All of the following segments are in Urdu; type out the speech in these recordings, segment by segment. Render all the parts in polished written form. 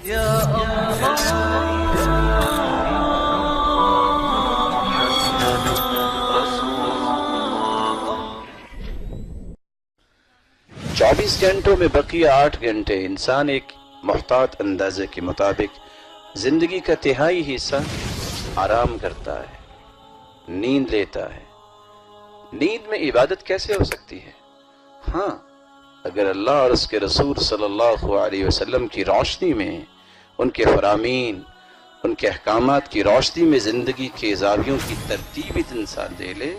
يا الله 24 گھنٹوں میں بقیہ 8 گھنٹے انسان ایک محتاط اندازے کے مطابق زندگی کا تہائی حصہ آرام کرتا ہے، نیند لیتا ہے۔ نیند میں عبادت کیسے ہو سکتی ہے؟ ہاں، اگر اللہ اور اس کے رسول صلی اللہ علیہ وسلم کی روشنی میں، ان کے فرامین، ان کے احکامات کی روشنی میں زندگی کے زاویوں کی ترتیب انسان دے لے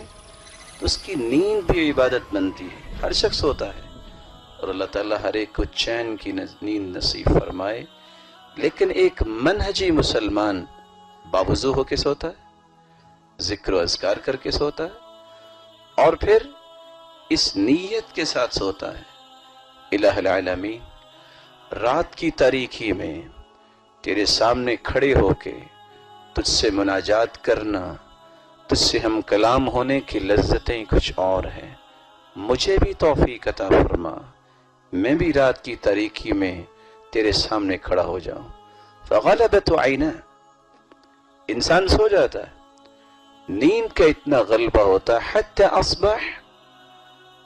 تو اس کی نیند بھی عبادت بنتی ہے۔ ہر شخص ہوتا ہے اور اللہ تعالیٰ ہر ایک کو چین کی نیند نصیب فرمائے، لیکن ایک منہجی مسلمان باوضو ہو کے سوتا ہے، ذکر و اذکار کر کے سوتا ہے، اور پھر اس نیت کے ساتھ سوتا ہے، الہ العالمین رات کی تاریکی میں تیرے سامنے کھڑے ہو کے تجھ سے مناجات کرنا، تجھ سے ہم کلام ہونے کی لذتیں کچھ اور ہیں، مجھے بھی توفیق عطا فرما، میں بھی رات کی تاریکی میں تیرے سامنے کھڑا ہو جاؤں۔ فغلبت عینہ، انسان سو جاتا ہے، نیند کا اتنا غلبہ ہوتا ہے حتی اصبح،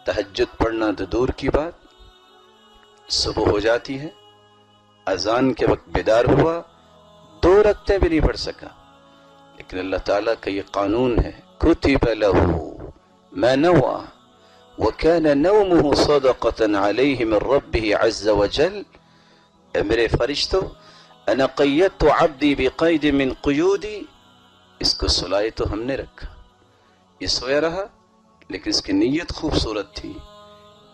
تہجد پڑھنا تو دور کی بات، صبح ہو جاتی ہے، اذان کے وقت بیدار ہوا، 2 رکعتیں بھی نہیں پڑھ سکا، لیکن اللہ تعالیٰ کا یہ قانون ہے، کتب لہ ما نوى وكان نومه صدقة عليه من ربه عز وجل، اے میرے فرشتوں، انا قیدت عبدی بقید من قیودی، اس کو سلائے تو ہم نے رکھا، یہ سویا رہا لیکن اس کی نیت خوبصورت تھی،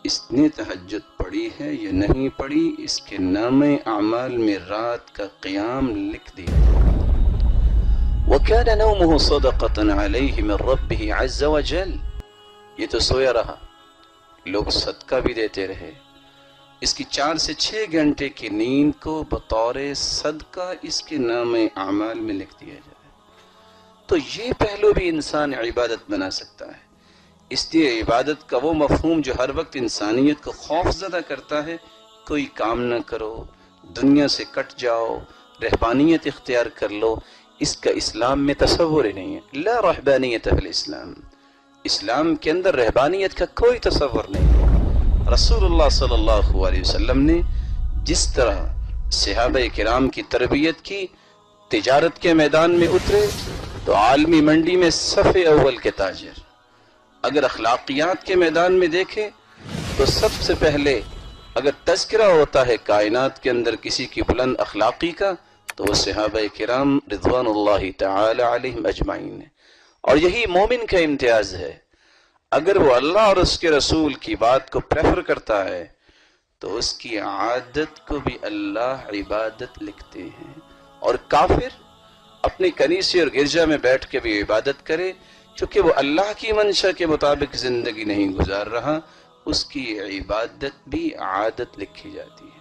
اس نے تہجد پڑھی ہے یا نہیں پڑھی، اس کے نام اعمال میں رات کا قیام لکھ دیا۔ وَكَانَ نَوْمُهُ صَدَقَةً عَلَيْهِ مِنْ رَبِّهِ عَزَّ وَجَلَّ، یہ تو سویا رہا، لوگ صدقہ بھی دیتے رہے، اس کی 4 سے 6 گھنٹے کی نیند کو بطور صدقہ اس کے نام اعمال میں لکھ دیا جائے، تو یہ پہلو بھی انسان عبادت بنا سکتا ہے۔ اس لیے عبادت کا وہ مفہوم جو ہر وقت انسانیت کو خوف زدہ کرتا ہے، کوئی کام نہ کرو، دنیا سے کٹ جاؤ، رہبانیت اختیار کر لو، اس کا اسلام میں تصور ہی نہیں ہے۔ لا رہبانیت فی الاسلام، اسلام کے اندر رہبانیت کا کوئی تصور نہیں۔ رسول اللہ صلی اللہ علیہ وسلم نے جس طرح صحابہ کرام کی تربیت کی، تجارت کے میدان میں اترے تو عالمی منڈی میں صف اول کے تاجر، اگر اخلاقیات کے میدان میں دیکھیں تو سب سے پہلے اگر تذکرہ ہوتا ہے کائنات کے اندر کسی کی بلند اخلاقی کا تو وہ صحابہ کرام رضوان اللہ تعالی علیہم اجمعین ہے، اور یہی مومن کا امتیاز ہے، اگر وہ اللہ اور اس کے رسول کی بات کو پریفر کرتا ہے تو اس کی عادت کو بھی اللہ عبادت لکھتے ہیں، اور کافر اپنی کنیسے اور گرجا میں بیٹھ کے بھی عبادت کرے، چونکہ وہ اللہ کی منشا کے مطابق زندگی نہیں گزار رہا، اس کی عبادت بھی عادت لکھی جاتی ہے۔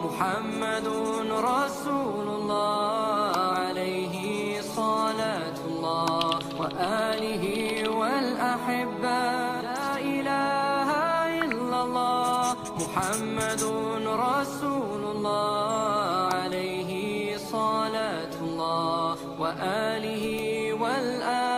محمد رسول الله عليه صلاة الله وآله والأحبة، لا إله إلا الله محمد رسول الله عليه صلاة الله وآله والأحبة.